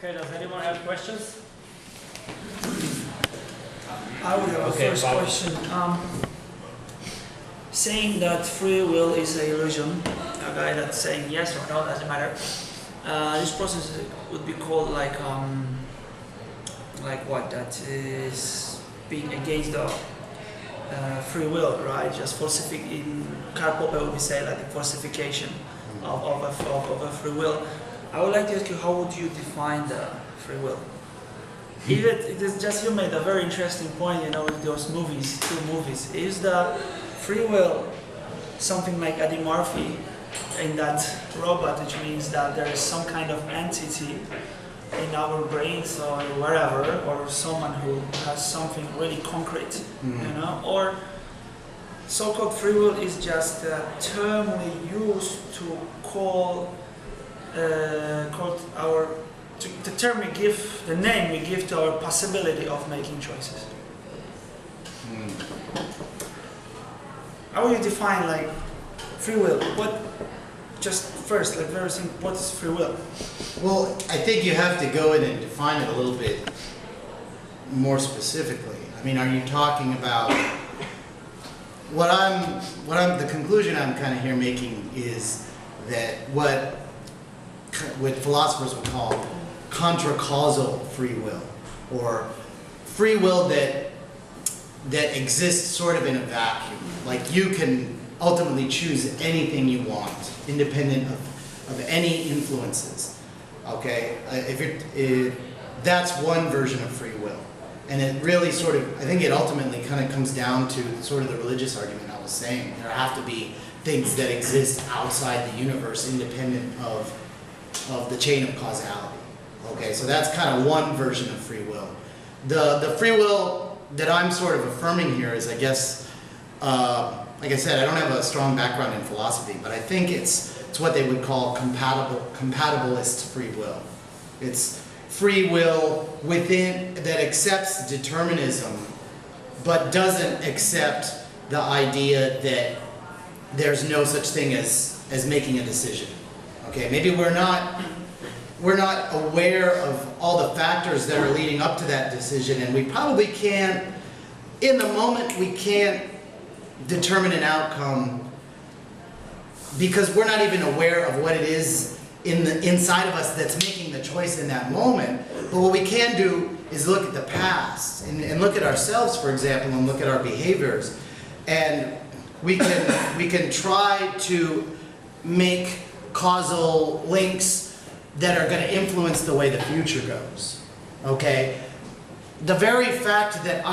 Okay, does anyone have questions? I would have a first Bob. question. Saying that free will is an illusion, a guy that's saying yes or no, doesn't matter. This process would be called like what? That is being against the free will, right? Just falsification. Karl Popper would say like the falsification of a free will. I would like to ask you, how would you define the free will? It is just, you made a very interesting point, with those movies, two movies. Is the free will something like Eddie Murphy in that robot, which means that there is some kind of entity in our brains or wherever, or someone who has something really concrete, or so-called free will is just a term we use to call the term we give, the name we give to our possibility of making choices. How would you define like free will? Just first, like very simple, what is free will? Well, I think you have to go in and define it a little bit more specifically. I mean, are you talking about the conclusion I'm kind of here making is that what philosophers would call contra-causal free will, or free will that exists sort of in a vacuum. Like you can ultimately choose anything you want, independent of any influences. Okay, that's one version of free will, and it really I think it ultimately kind of comes down to sort of the religious argument I was saying. There have to be things that exist outside the universe, independent of the chain of causality. Okay, so that's kind of one version of free will. The free will that I'm sort of affirming here is, I guess, like I said, I don't have a strong background in philosophy, but I think it's what they would call compatibilist free will. It's free will that accepts determinism, but doesn't accept the idea that there's no such thing as making a decision. Okay, maybe we're not aware of all the factors that are leading up to that decision, and we probably can't, in the moment, we can't determine an outcome because we're not even aware of what it is inside of us that's making the choice in that moment. But what we can do is look at the past and look at ourselves, for example, and look at our behaviors, and we can try to make causal links that are going to influence the way the future goes. Okay? The very fact that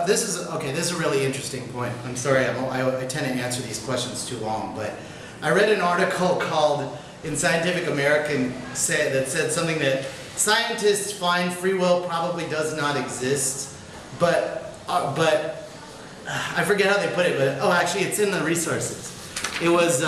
this is a really interesting point. I'm sorry, I tend to answer these questions too long, but I read an article called in Scientific American that said something that scientists find free will probably does not exist, but I forget how they put it, but actually it's in the resources. It was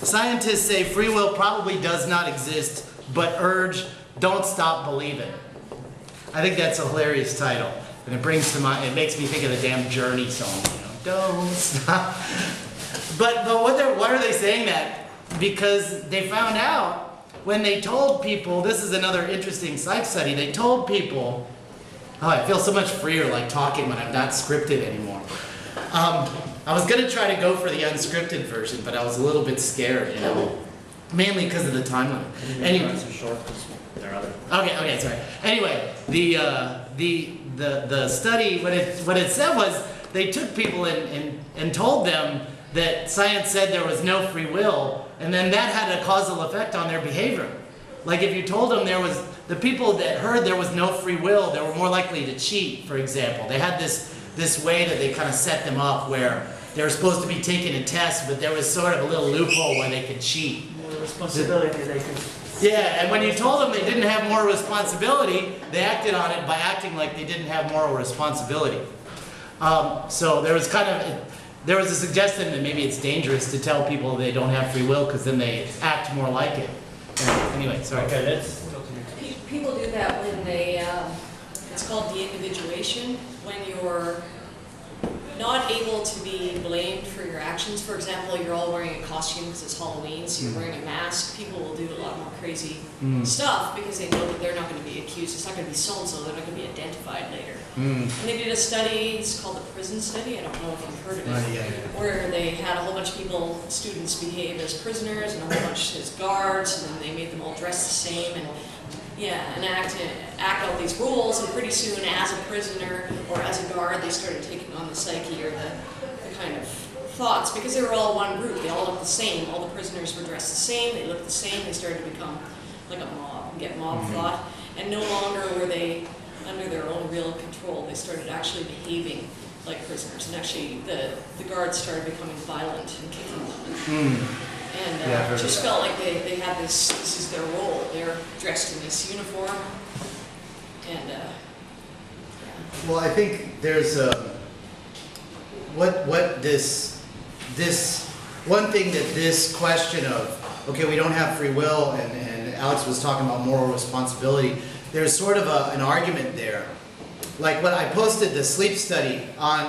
scientists say free will probably does not exist, but urge, don't stop believing. I think that's a hilarious title. And it makes me think of the damn Journey song, don't stop. But why are they saying that? Because they found out when they told people, this is another interesting psych study, they told people, I feel so much freer like talking when I'm not scripted anymore. I was going to try to go for the unscripted version, but I was a little bit scared, mainly because of the time limit. Anyway, okay, sorry. Anyway, the study, what it said was they took people and told them that science said there was no free will, and then that had a causal effect on their behavior. Like if you told them the people that heard there was no free will, they were more likely to cheat, for example. They had this way that they kind of set them up where they were supposed to be taking a test, but there was sort of a little loophole where they could cheat. More responsibility they could. Yeah, and when you told them they didn't have moral responsibility, they acted on it by acting like they didn't have moral responsibility. So there was a suggestion that maybe it's dangerous to tell people they don't have free will because then they act more like it. Anyway, sorry. Okay, let's People do that when they, it's called de-individuation, when not able to be blamed for your actions. For example, you're all wearing a costume because it's Halloween, so you're wearing a mask. People will do a lot more crazy stuff because they know that they're not going to be accused. It's not going to be so-and-so. They're not going to be identified later. And they did a study, it's called the prison study. I don't know if you've heard of it, where they had a whole bunch of people, students behave as prisoners and a whole bunch as guards, and then they made them all dress the same and act out these roles, and pretty soon as a prisoner or as a guard they started taking on the psyche or the kind of thoughts, because they were all one group, they all looked the same, all the prisoners were dressed the same, they looked the same, they started to become like a mob, get mob thought, and no longer were they under their own real control. They started actually behaving like prisoners, and actually the guards started becoming violent and kicking them. And just felt like they had this is their role. They're dressed in this uniform. And Well, I think there's what this one thing that this question of, okay, we don't have free will, and Alex was talking about moral responsibility, there's sort of an argument there. Like when I posted the sleep study on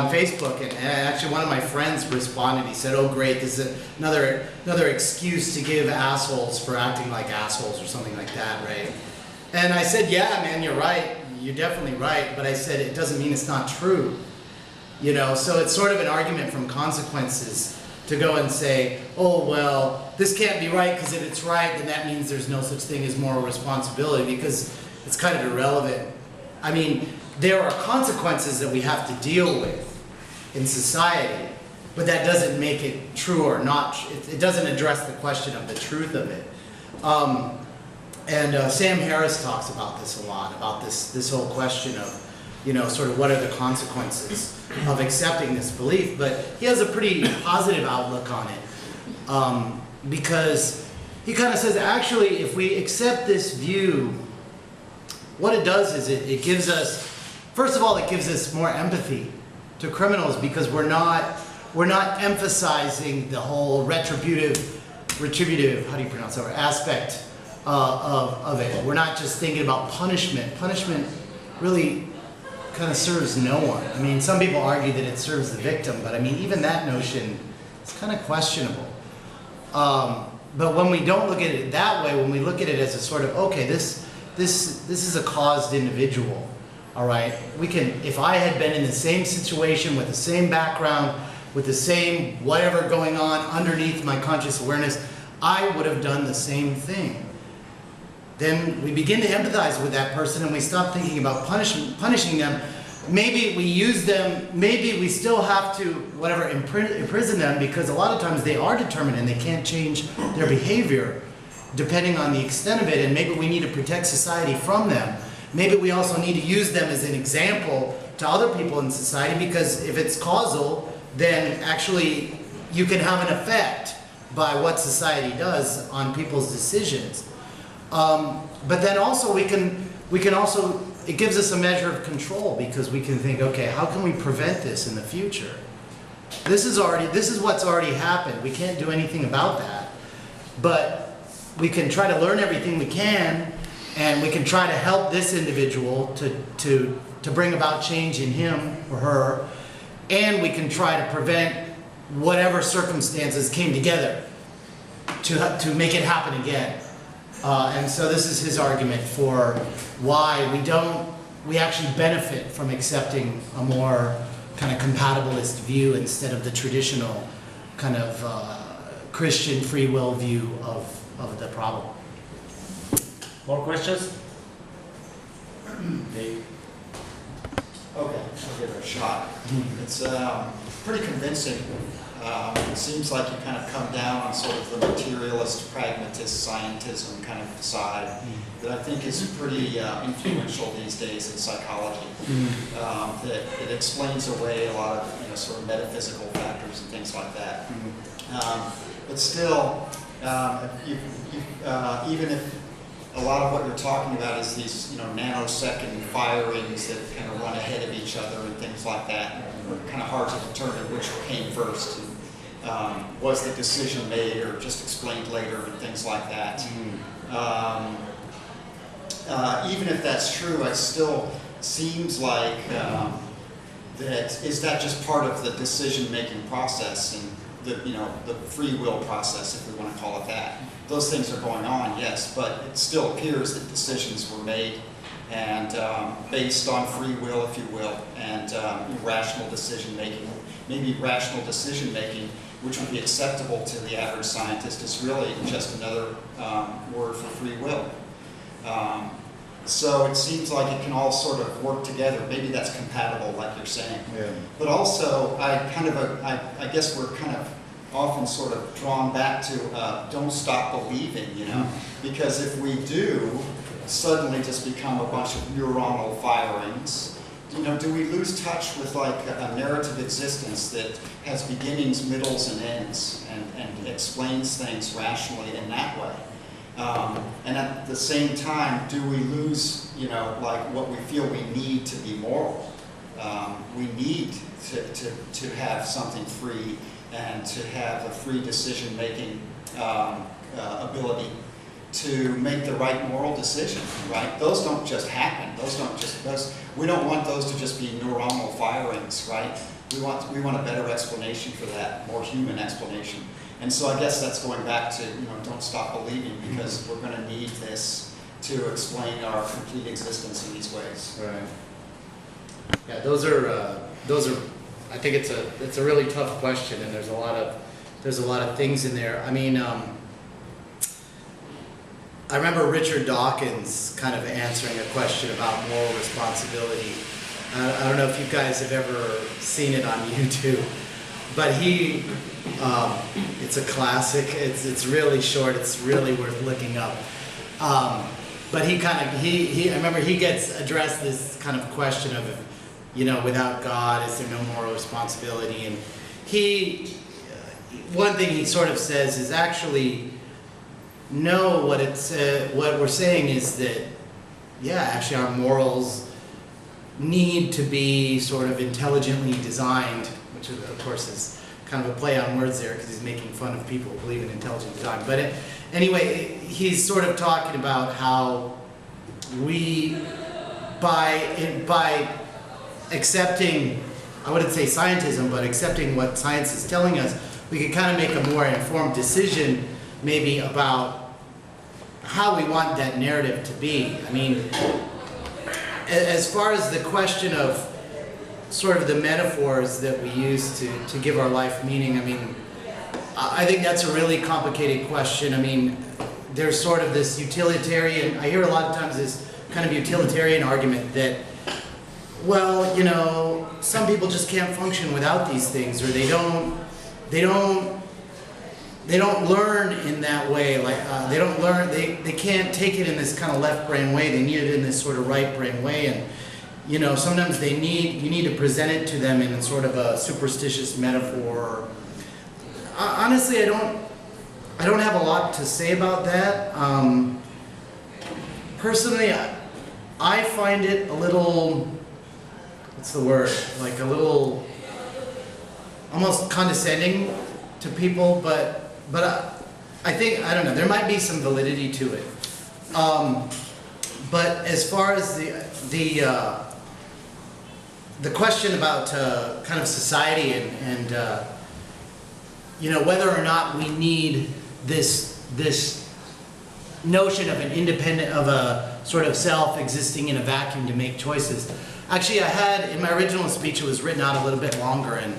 Facebook, and actually one of my friends responded. He said, "Oh, great! This is another excuse to give assholes for acting like assholes, or something like that, right?" And I said, "Yeah, man, you're right. You're definitely right." But I said it doesn't mean it's not true, you know. So it's sort of an argument from consequences to go and say, "Oh, well, this can't be right because if it's right, then that means there's no such thing as moral responsibility," because it's kind of irrelevant. I mean, there are consequences that we have to deal with in society, but that doesn't make it true or not. It doesn't address the question of the truth of it. Sam Harris talks about this a lot, about this whole question of, you know, sort of what are the consequences of accepting this belief. But he has a pretty positive outlook on it, because he kind of says, actually, if we accept this view, what it does is it gives us, first of all, it gives us more empathy to criminals, because we're not emphasizing the whole retributive, how do you pronounce that word, aspect of it. We're not just thinking about punishment. Punishment really kind of serves no one. I mean, some people argue that it serves the victim, but I mean, even that notion is kind of questionable. But when we don't look at it that way, when we look at it as a sort of, okay, this is a caused individual, all right? We can, if I had been in the same situation with the same background, with the same whatever going on underneath my conscious awareness, I would have done the same thing. Then we begin to empathize with that person and we stop thinking about punishing them. Maybe we use them, maybe we still have to, whatever, imprison them, because a lot of times they are determined and they can't change their behavior depending on the extent of it, and maybe we need to protect society from them. Maybe we also need to use them as an example to other people in society, because if it's causal, then actually you can have an effect by what society does on people's decisions. But then also we can also, it gives us a measure of control, because we can think, okay, how can we prevent this in the future? This is what's already happened. We can't do anything about that. But we can try to learn everything we can, and we can try to help this individual to bring about change in him or her, and we can try to prevent whatever circumstances came together to make it happen again. And so this is his argument for why we actually benefit from accepting a more kind of compatibilist view instead of the traditional kind of Christian free will view of the problem. More questions? Dave? Okay, I'll give it a shot. It's pretty convincing. It seems like you kind of come down on sort of the materialist, pragmatist, scientism kind of side that I think is pretty influential these days in psychology. That it explains away a lot of sort of metaphysical factors and things like that. But still, even if a lot of what you're talking about is these nanosecond firings that kind of run ahead of each other and things like that, kind of hard to determine which came first. Was the decision made or just explained later and things like that. Even if that's true, it still seems like that is that just part of the decision-making process and the, you know, the free will process, if we want to call it that. Those things are going on, yes, but it still appears that decisions were made and based on free will, if you will, and rational decision-making. Maybe rational decision-making, which would be acceptable to the average scientist, is really just another word for free will. So it seems like it can all sort of work together. Maybe that's compatible, like you're saying. Yeah. But also, I guess we're kind of often sort of drawn back to don't stop believing, you know? Because if we do suddenly just become a bunch of neuronal firings, you know, do we lose touch with like a narrative existence that has beginnings, middles, and ends, and explains things rationally in that way? And at the same time, do we lose, you know, like what we feel we need to be moral? We need to have something free and to have a free decision-making ability to make the right moral decision, right? Those don't just happen. We don't want those to just be neuronal firings, right? We want a better explanation for that, more human explanation. And so I guess that's going back to, you know, don't stop believing, because we're going to need this to explain our complete existence in these ways. Right. Yeah, those are. I think it's a really tough question, and there's a lot of things in there. I mean, I remember Richard Dawkins kind of answering a question about moral responsibility. I don't know if you guys have ever seen it on YouTube, but it's a classic. It's really short. It's really worth looking up. But I remember he gets addressed this kind of question of, you know, without God, is there no moral responsibility? And one thing he sort of says is actually, no, what we're saying is that, yeah, actually our morals need to be sort of intelligently designed, which of course is kind of a play on words there because he's making fun of people who believe in intelligent design. But anyway, he's sort of talking about how we, by accepting, I wouldn't say scientism, but accepting what science is telling us, we can kind of make a more informed decision maybe about how we want that narrative to be. I mean, as far as the question of sort of the metaphors that we use to give our life meaning, I mean, I think that's a really complicated question. I mean, there's sort of this utilitarian, I hear a lot of times this kind of utilitarian argument that, well, you know, some people just can't function without these things, or they don't learn in that way. Like they don't learn. They can't take it in this kind of left brain way. They need it in this sort of right brain way. And you know, sometimes you need to present it to them in sort of a superstitious metaphor. Honestly, I don't have a lot to say about that. Personally, I find it a little, what's the word? Like a little almost condescending to people, but I think, I don't know, there might be some validity to it. But as far as the question about kind of society and you know, whether or not we need this notion of an independent, of a sort of self existing in a vacuum to make choices. Actually, I had, in my original speech, it was written out a little bit longer, and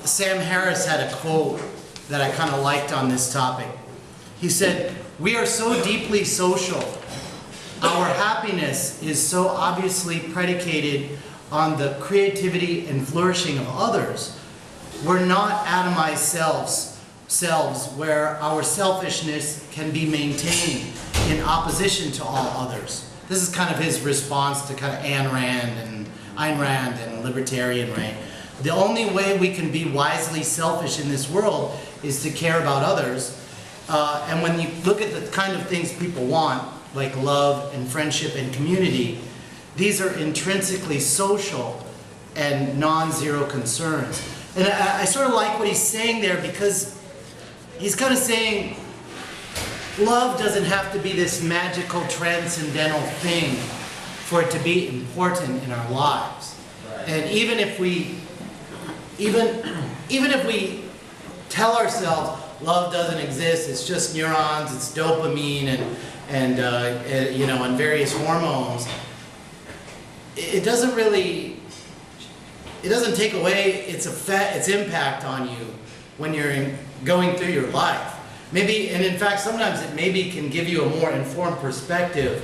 Sam Harris had a quote that I kind of liked on this topic. He said, "We are so deeply social. Our happiness is so obviously predicated on the creativity and flourishing of others. We're not atomized selves where our selfishness can be maintained in opposition to all others." This is kind of his response to kind of Ayn Rand and libertarian, right? The only way we can be wisely selfish in this world is to care about others. And when you look at the kind of things people want, like love and friendship and community, these are intrinsically social and non-zero concerns. And I sort of like what he's saying there, because he's kind of saying love doesn't have to be this magical transcendental thing for it to be important in our lives. And even if we tell ourselves love doesn't exist, it's just neurons, it's dopamine and various hormones, it doesn't take away its impact on you when you're going through your life. Maybe, and in fact, sometimes it maybe can give you a more informed perspective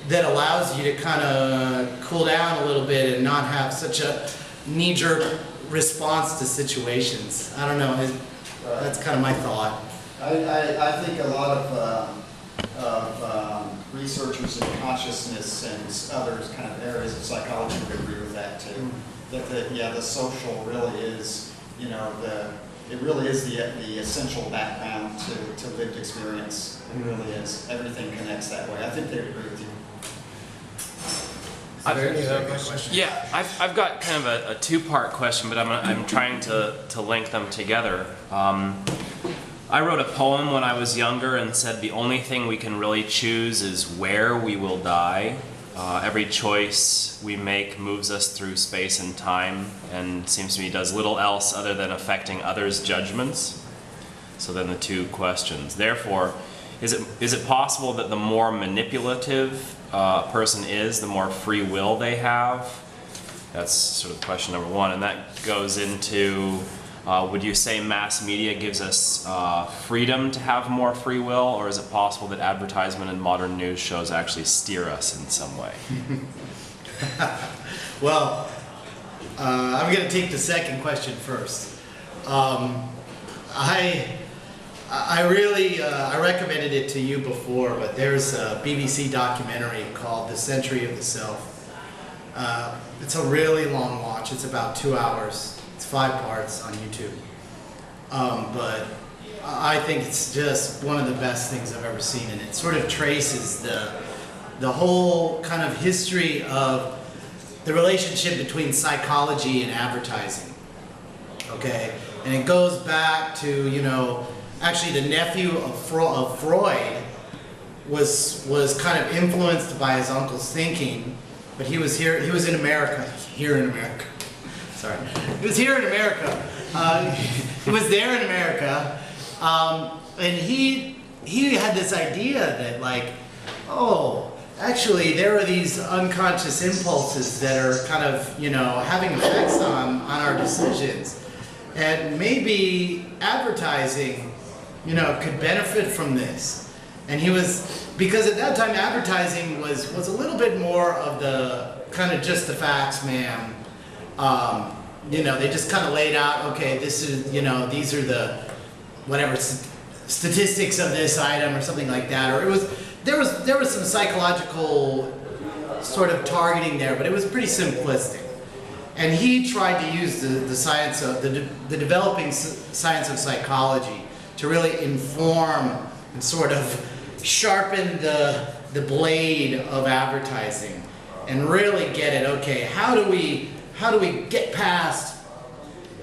that allows you to kind of cool down a little bit and not have such a knee-jerk response to situations. I don't know. That's kind of my thought. I think a lot of researchers in consciousness and other kind of areas of psychology would agree with that too. That the social really is, it really is the essential background to lived experience. It really is. Everything connects that way. I think they agree with you. Yeah, I've got kind of a two-part question, but I'm trying to link them together. I wrote a poem when I was younger and said the only thing we can really choose is where we will die. Every choice we make moves us through space and time, and seems to me does little else other than affecting others' judgments. So then the two questions. Therefore, is it possible that the more manipulative a person is, the more free will they have? That's sort of question number one, and that goes into, would you say mass media gives us freedom to have more free will, or is it possible that advertisement and modern news shows actually steer us in some way? Well, I'm going to take the second question first. I recommended it to you before, but there's a BBC documentary called The Century of the Self. It's a really long watch. It's about 2 hours. It's 5 parts on YouTube. But I think it's just one of the best things I've ever seen, and it sort of traces the whole kind of history of the relationship between psychology and advertising. Okay? And it goes back to, actually the nephew of Freud was kind of influenced by his uncle's thinking, but he was in America. He was here in America. He was there in America, and he had this idea that actually there are these unconscious impulses that are kind of, having effects on our decisions. And maybe advertising, could benefit from this. And because at that time advertising was a little bit more of the kind of just the facts, ma'am. They just kind of laid out, okay, this is, these are the whatever statistics of this item or something like that. Or there was some psychological sort of targeting there, but it was pretty simplistic. And he tried to use the science of the developing science of psychology to really inform and sort of sharpen the blade of advertising and really get it. Okay, how do we get past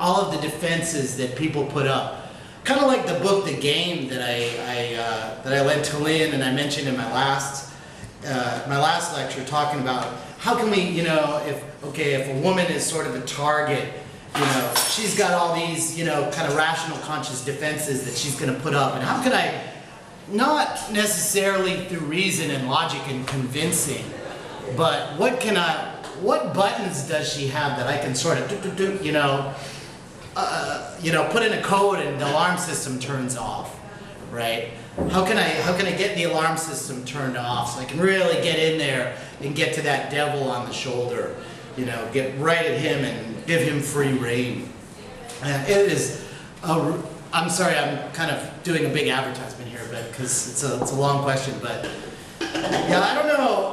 all of the defenses that people put up? Kind of like the book, The Game, that I lent to Lynn and I mentioned in my last lecture, talking about how can we, if a woman is sort of a target, she's got all these, kind of rational conscious defenses that she's going to put up, and how can I, not necessarily through reason and logic and convincing, but what buttons does she have that I can sort of put in a code and the alarm system turns off, right? How can I get the alarm system turned off so I can really get in there and get to that devil on the shoulder, get right at him and give him free rein? It is. I'm sorry, I'm kind of doing a big advertisement here, but because it's a long question, but yeah, I don't know.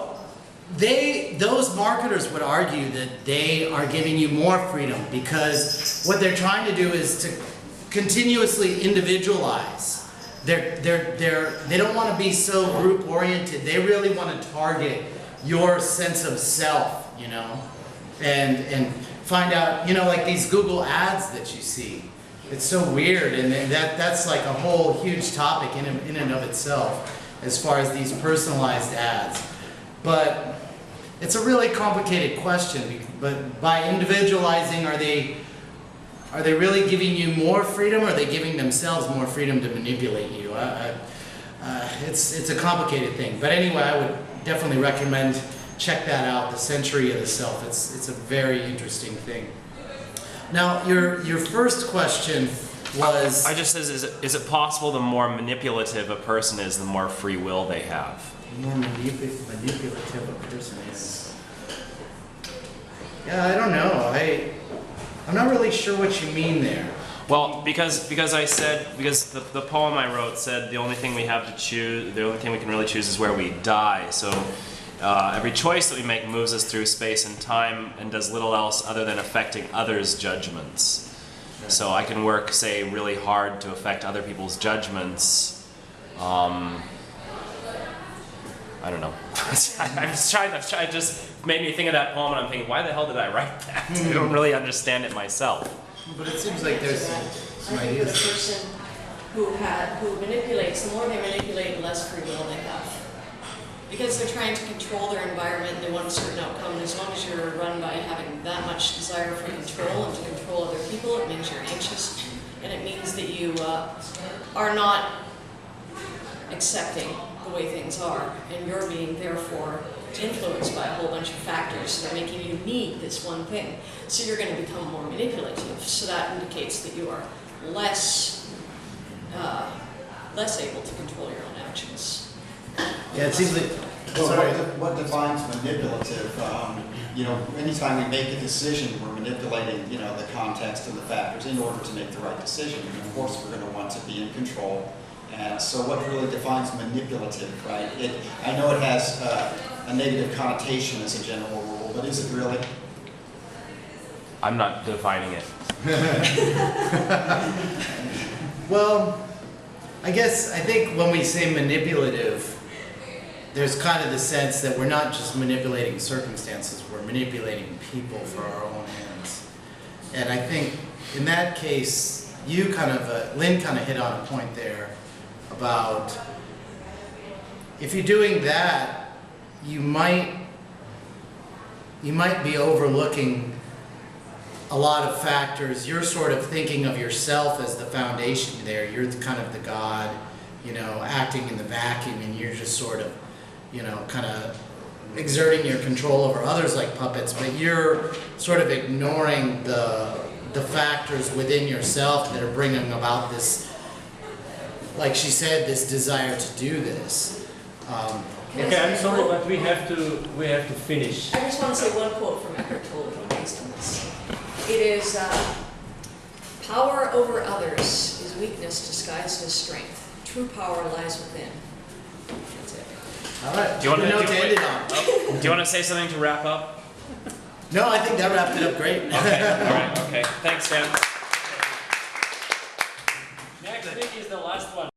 Those marketers would argue that they are giving you more freedom because what they're trying to do is to continuously individualize. They don't want to be so group oriented. They really want to target your sense of self, and find out, like these Google ads that you see. It's so weird, and that's like a whole huge topic in and of itself as far as these personalized ads. But it's a really complicated question, but by individualizing, are they really giving you more freedom, or are they giving themselves more freedom to manipulate you? It's a complicated thing. But anyway, I would definitely recommend check that out, The Century of the Self. It's a very interesting thing. Now, your first question was... I just says, is it possible the more manipulative a person is, the more free will they have? The more manipulative a person is. Yeah, I don't know. I'm not really sure what you mean there. Well, because the poem I wrote said the only thing we have to choose, the only thing we can really choose is where we die. So every choice that we make moves us through space and time and does little else other than affecting others' judgments. So I can work, say, really hard to affect other people's judgments. I don't know. It just made me think of that poem, and I'm thinking, why the hell did I write that? I don't really understand it myself. But it seems like there's some I think the ideas. person who manipulates, the more they manipulate, the less free will they have. Because they're trying to control their environment, they want a certain outcome, and as long as you're run by having that much desire for control and to control other people, it means you're anxious, and it means that you are not accepting the way things are, and you're being therefore influenced by a whole bunch of factors that are making you need this one thing. So you're going to become more manipulative. So that indicates that you are less able to control your own actions. Yeah, it seems like... Well, Sorry. what defines manipulative? Anytime we make a decision, we're manipulating, the context and the factors in order to make the right decision. And of course, we're going to want to be in control. And so what really defines manipulative, right? I know it has a negative connotation as a general rule, but is it really? I'm not defining it. Well, I think when we say manipulative, there's kind of the sense that we're not just manipulating circumstances, we're manipulating people for our own ends. And I think in that case, Lynn kind of hit on a point there about if you're doing that, you might be overlooking a lot of factors. You're sort of thinking of yourself as the foundation there. You're kind of the God, acting in the vacuum, and you're just sort of, kind of exerting your control over others like puppets, but you're sort of ignoring the factors within yourself that are bringing about this, like she said, this desire to do this. Okay, I'm sorry, but we have to finish. I just want to say one quote from Eckhart Tolle based on this. It is, power over others is weakness disguised as strength. True power lies within. That's it. All right. Do you want Good note to end it on. Do you want to say something to wrap up? No, I think that wrapped it up great. Okay. All right. Okay. Thanks, Dan. Next week is the last one.